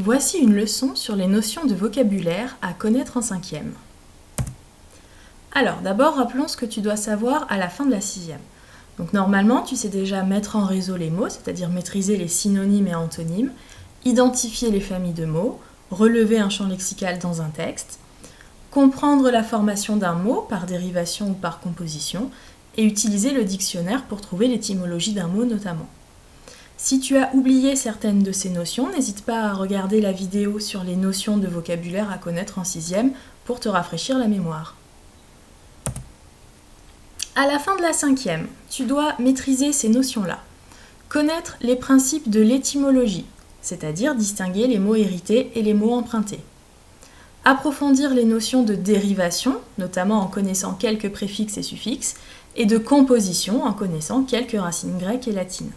Voici une leçon sur les notions de vocabulaire à connaître en 5e. Alors, d'abord, rappelons ce que tu dois savoir à la fin de la 6e. Donc, normalement, tu sais déjà mettre en réseau les mots, c'est-à-dire maîtriser les synonymes et antonymes, identifier les familles de mots, relever un champ lexical dans un texte, comprendre la formation d'un mot par dérivation ou par composition, et utiliser le dictionnaire pour trouver l'étymologie d'un mot notamment. Si tu as oublié certaines de ces notions, n'hésite pas à regarder la vidéo sur les notions de vocabulaire à connaître en 6e pour te rafraîchir la mémoire. À la fin de la 5e, tu dois maîtriser ces notions-là. Connaître les principes de l'étymologie, c'est-à-dire distinguer les mots hérités et les mots empruntés. Approfondir les notions de dérivation, notamment en connaissant quelques préfixes et suffixes, et de composition en connaissant quelques racines grecques et latines.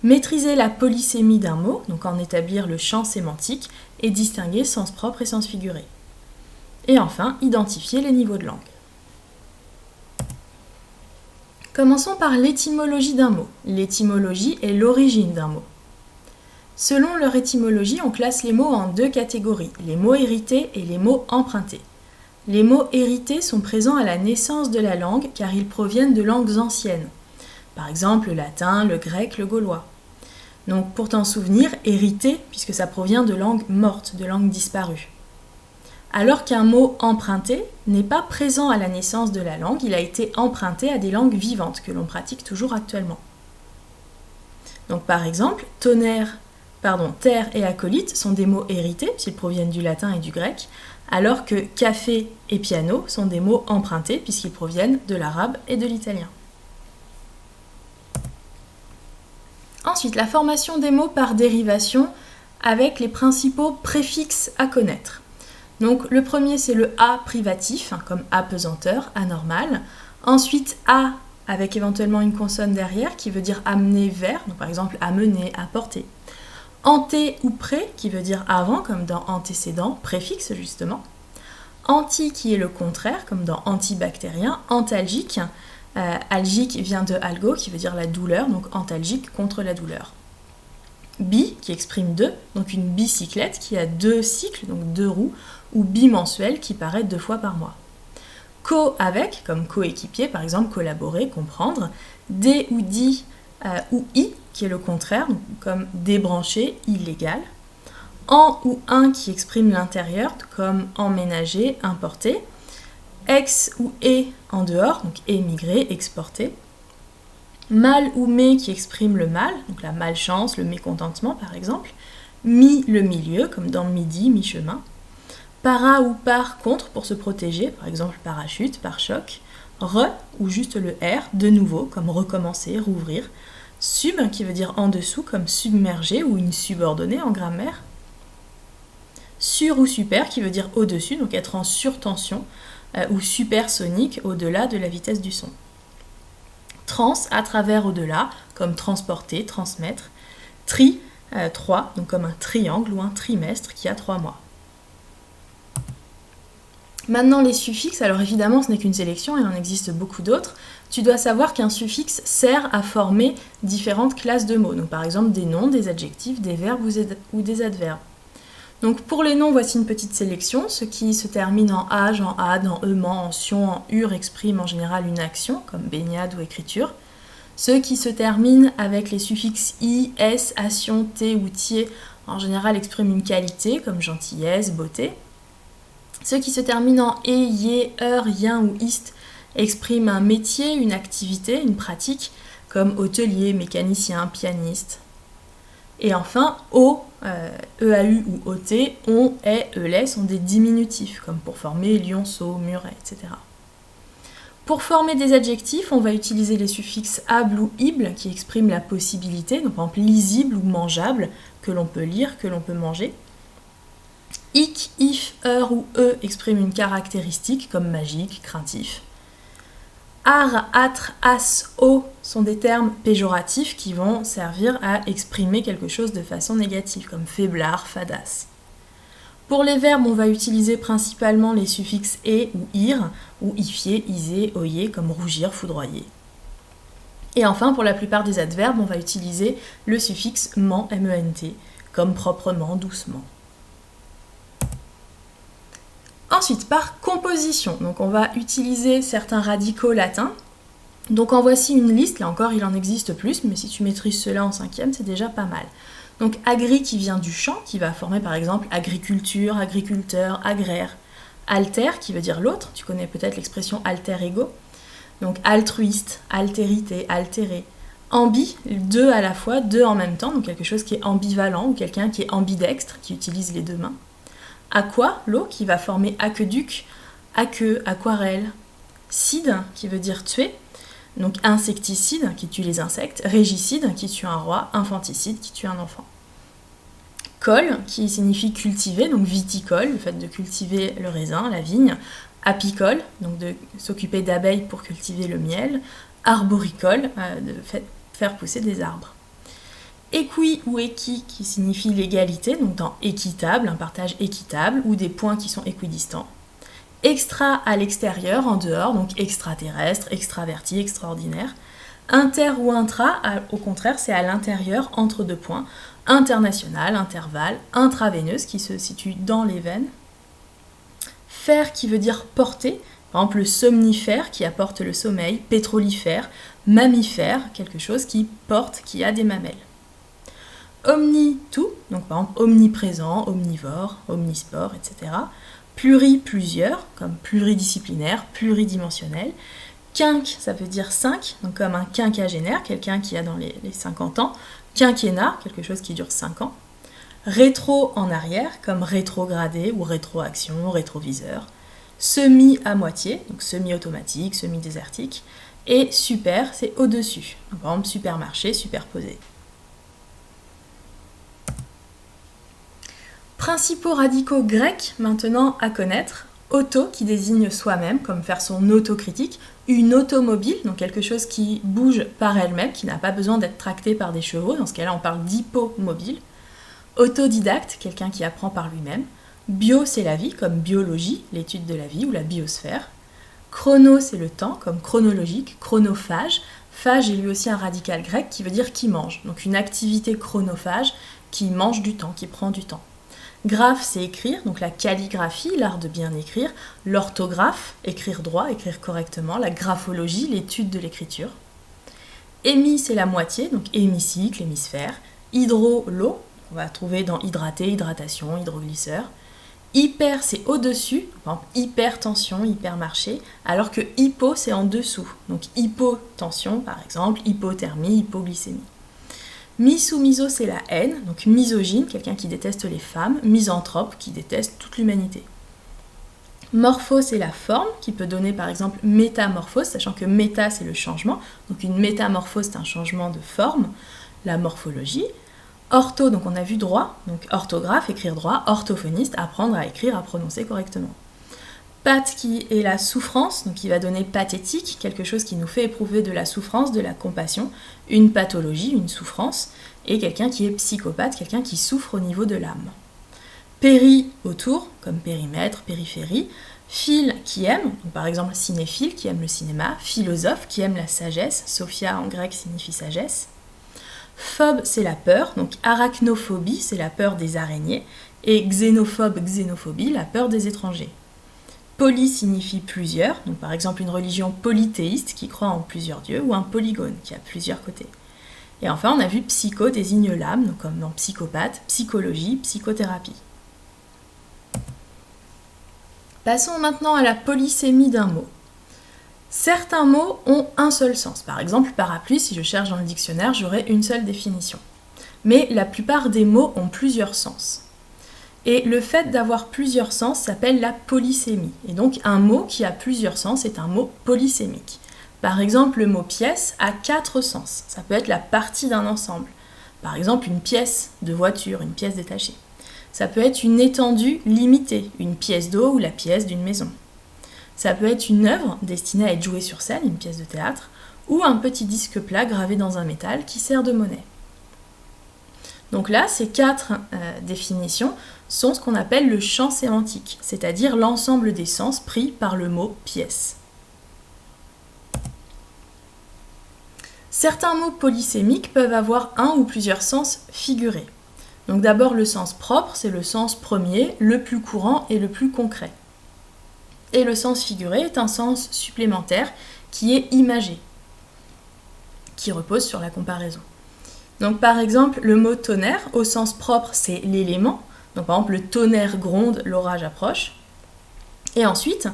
Maîtriser la polysémie d'un mot, donc en établir le champ sémantique, et distinguer sens propre et sens figuré. Et enfin, identifier les niveaux de langue. Commençons par l'étymologie d'un mot. L'étymologie est l'origine d'un mot. Selon leur étymologie, on classe les mots en deux catégories, les mots hérités et les mots empruntés. Les mots hérités sont présents à la naissance de la langue car ils proviennent de langues anciennes. Par exemple, le latin, le grec, le gaulois. Donc pour t'en souvenir, hérité, puisque ça provient de langues mortes, de langues disparues. Alors qu'un mot emprunté n'est pas présent à la naissance de la langue, il a été emprunté à des langues vivantes que l'on pratique toujours actuellement. Donc par exemple, terre et acolyte sont des mots hérités, puisqu'ils proviennent du latin et du grec, alors que café et piano sont des mots empruntés, puisqu'ils proviennent de l'arabe et de l'italien. Ensuite, la formation des mots par dérivation avec les principaux préfixes à connaître. Donc le premier c'est le A privatif, comme apesanteur, anormal. Ensuite A avec éventuellement une consonne derrière qui veut dire amener vers, donc par exemple amener, apporter. Anté ou pré qui veut dire avant, comme dans antécédent, préfixe justement. Anti qui est le contraire, comme dans antibactérien. Antalgique, algique vient de algo qui veut dire la douleur, donc antalgique contre la douleur. Bi qui exprime deux, donc une bicyclette qui a deux cycles, donc deux roues, ou bimensuel qui paraît 2 fois par mois. Co avec, comme coéquipier, par exemple collaborer, comprendre. Dé ou di ou i qui est le contraire, donc comme débranché, illégal. En ou un qui exprime l'intérieur, comme emménager, importer. Ex ou et en dehors, donc émigrer, exporter. Mal ou mais qui exprime le mal, donc la malchance, le mécontentement par exemple. Mi le milieu, comme dans midi, mi-chemin. Para ou par contre pour se protéger, par exemple parachute, pare-choc. Re ou juste le R, de nouveau, comme recommencer, rouvrir. Sub qui veut dire en dessous, comme submerger ou une subordonnée en grammaire. Sur ou super qui veut dire au-dessus, donc être en surtension, ou supersonique, au-delà de la vitesse du son. Trans, à travers, au-delà, comme transporter, transmettre. Tri, 3, donc comme un triangle ou un trimestre qui a 3 mois. Maintenant les suffixes, alors évidemment ce n'est qu'une sélection, il en existe beaucoup d'autres. Tu dois savoir qu'un suffixe sert à former différentes classes de mots, donc par exemple des noms, des adjectifs, des verbes ou des adverbes. Donc pour les noms, voici une petite sélection. Ce qui se termine en age, en ad, en ement, en sion, en ur exprime en général une action, comme baignade ou écriture. Ceux qui se terminent avec les suffixes i, s, ation, t ou tier, en général expriment une qualité, comme gentillesse, beauté. Ceux qui se terminent en e, yé, yen ou ist expriment un métier, une activité, une pratique, comme hôtelier, mécanicien, pianiste. Et enfin, o, eau ou ot, on, est, les sont des diminutifs, comme pour former lionceau, muret, etc. Pour former des adjectifs, on va utiliser les suffixes able ou ible qui expriment la possibilité, donc par exemple lisible ou mangeable, que l'on peut lire, que l'on peut manger. Ic, if, ou expriment une caractéristique comme magique, craintif. Ar, atre, as, o sont des termes péjoratifs qui vont servir à exprimer quelque chose de façon négative, comme faiblard, fadasse. Pour les verbes, on va utiliser principalement les suffixes e ou ir, ou ifier, iser, oyer, comme rougir, foudroyer. Et enfin, pour la plupart des adverbes, on va utiliser le suffixe ment, ment, comme proprement, doucement. Ensuite, par composition, donc on va utiliser certains radicaux latins. Donc en voici une liste, là encore il en existe plus, mais si tu maîtrises cela en 5e, c'est déjà pas mal. Donc agri qui vient du champ, qui va former par exemple agriculture, agriculteur, agraire. Alter qui veut dire l'autre, tu connais peut-être l'expression alter ego. Donc altruiste, altérité, altéré. Ambi, deux à la fois, deux en même temps, donc quelque chose qui est ambivalent ou quelqu'un qui est ambidextre, qui utilise les deux mains. Aqua, l'eau, qui va former aqueduc, aqueux, aquarelle. Cide, qui veut dire tuer, donc insecticide, qui tue les insectes. Régicide, qui tue un roi. Infanticide, qui tue un enfant. Col, qui signifie cultiver, donc viticole, le fait de cultiver le raisin, la vigne. Apicole, donc de s'occuper d'abeilles pour cultiver le miel. Arboricole, de faire pousser des arbres. Équi ou équi qui signifie l'égalité, donc dans équitable, un partage équitable, ou des points qui sont équidistants. Extra à l'extérieur, en dehors, donc extraterrestre, extraverti, extraordinaire. Inter ou intra, au contraire, c'est à l'intérieur, entre deux points. International, intervalle, intraveineuse qui se situe dans les veines. Fer qui veut dire porter, par exemple le somnifère qui apporte le sommeil, pétrolifère, mammifère, quelque chose qui porte, qui a des mamelles. Omni, tout, donc par exemple omniprésent, omnivore, omnisport, etc. Pluri, plusieurs, comme pluridisciplinaire, pluridimensionnel. Quinque, ça veut dire 5, donc comme un quinquagénaire, quelqu'un qui a dans les 50 ans. Quinquennat, quelque chose qui dure 5 ans. Rétro en arrière, comme rétrogradé ou rétroaction, rétroviseur. Semi à moitié, donc semi-automatique, semi-désertique. Et super, c'est au-dessus, donc par exemple supermarché, superposé. Principaux radicaux grecs maintenant à connaître. Auto qui désigne soi-même, comme faire son autocritique. Une automobile, donc quelque chose qui bouge par elle-même, qui n'a pas besoin d'être tracté par des chevaux. Dans ce cas-là, on parle d'hippomobile. Autodidacte, quelqu'un qui apprend par lui-même. Bio, c'est la vie, comme biologie, l'étude de la vie ou la biosphère. Chrono, c'est le temps, comme chronologique. Chronophage. Phage est lui aussi un radical grec qui veut dire qui mange. Donc une activité chronophage qui mange du temps, qui prend du temps. Graphe, c'est écrire, donc la calligraphie, l'art de bien écrire. L'orthographe, écrire droit, écrire correctement. La graphologie, l'étude de l'écriture. Hémi, c'est la moitié, donc hémicycle, hémisphère. Hydro, l'eau, on va trouver dans hydrater, hydratation, hydroglisseur. Hyper, c'est au-dessus, par exemple hypertension, hypermarché, alors que hypo, c'est en dessous. Donc hypotension, par exemple, hypothermie, hypoglycémie. Mis ou miso, c'est la haine, donc misogyne, quelqu'un qui déteste les femmes, misanthrope, qui déteste toute l'humanité. Morpho, c'est la forme, qui peut donner par exemple métamorphose, sachant que méta, c'est le changement, donc une métamorphose, c'est un changement de forme, la morphologie. Ortho, donc on a vu droit, donc orthographe, écrire droit, orthophoniste, apprendre à écrire, à prononcer correctement. Path qui est la souffrance, donc qui va donner pathétique, quelque chose qui nous fait éprouver de la souffrance, de la compassion, une pathologie, une souffrance, et quelqu'un qui est psychopathe, quelqu'un qui souffre au niveau de l'âme. Péri, autour, comme périmètre, périphérie. Phile, qui aime, donc par exemple cinéphile, qui aime le cinéma. Philosophe, qui aime la sagesse, Sophia en grec signifie sagesse. Phobe, c'est la peur, donc arachnophobie, c'est la peur des araignées, et xénophobe, xénophobie, la peur des étrangers. Poly signifie plusieurs, donc par exemple une religion polythéiste qui croit en plusieurs dieux, ou un polygone qui a plusieurs côtés. Et enfin, on a vu psycho désigne l'âme, donc comme dans psychopathe, psychologie, psychothérapie. Passons maintenant à la polysémie d'un mot. Certains mots ont un seul sens. Par exemple, parapluie, si je cherche dans le dictionnaire, j'aurai une seule définition. Mais la plupart des mots ont plusieurs sens. Et le fait d'avoir plusieurs sens s'appelle la polysémie. Et donc un mot qui a plusieurs sens est un mot polysémique. Par exemple, le mot pièce a 4 sens. Ça peut être la partie d'un ensemble. Par exemple, une pièce de voiture, une pièce détachée. Ça peut être une étendue limitée, une pièce d'eau ou la pièce d'une maison. Ça peut être une œuvre destinée à être jouée sur scène, une pièce de théâtre, ou un petit disque plat gravé dans un métal qui sert de monnaie. Donc là, ces 4 définitions sont ce qu'on appelle le champ sémantique, c'est-à-dire l'ensemble des sens pris par le mot pièce. Certains mots polysémiques peuvent avoir un ou plusieurs sens figurés. Donc d'abord le sens propre, c'est le sens premier, le plus courant et le plus concret. Et le sens figuré est un sens supplémentaire qui est imagé, qui repose sur la comparaison. Donc par exemple, le mot tonnerre, au sens propre, c'est l'élément. Donc par exemple, le tonnerre gronde, l'orage approche. Et ensuite,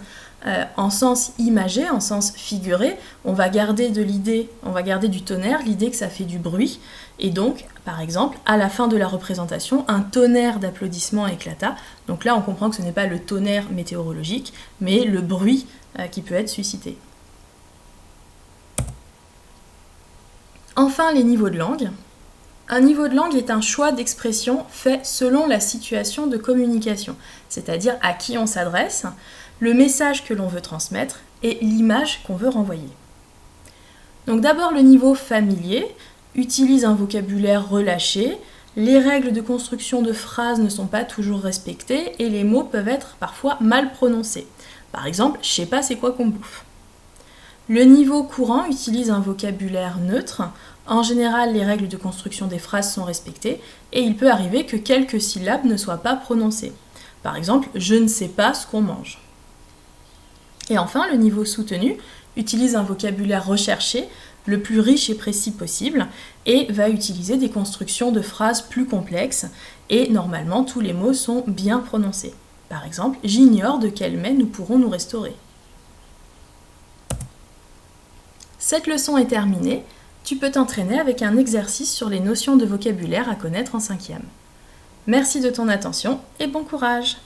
en sens imagé, en sens figuré, on va garder du tonnerre l'idée que ça fait du bruit. Et donc, par exemple, à la fin de la représentation, un tonnerre d'applaudissements éclata. Donc là, on comprend que ce n'est pas le tonnerre météorologique, mais le bruit qui peut être suscité. Enfin, les niveaux de langue. Un niveau de langue est un choix d'expression fait selon la situation de communication, c'est-à-dire à qui on s'adresse, le message que l'on veut transmettre et l'image qu'on veut renvoyer. Donc d'abord le niveau familier utilise un vocabulaire relâché, les règles de construction de phrases ne sont pas toujours respectées et les mots peuvent être parfois mal prononcés. Par exemple, je sais pas c'est quoi qu'on bouffe. Le niveau courant utilise un vocabulaire neutre. En général, les règles de construction des phrases sont respectées et il peut arriver que quelques syllabes ne soient pas prononcées. Par exemple, je ne sais pas ce qu'on mange. Et enfin, le niveau soutenu utilise un vocabulaire recherché, le plus riche et précis possible, et va utiliser des constructions de phrases plus complexes, et normalement tous les mots sont bien prononcés. Par exemple, j'ignore de quel mets nous pourrons nous restaurer. Cette leçon est terminée. Tu peux t'entraîner avec un exercice sur les notions de vocabulaire à connaître en 5e. Merci de ton attention et bon courage!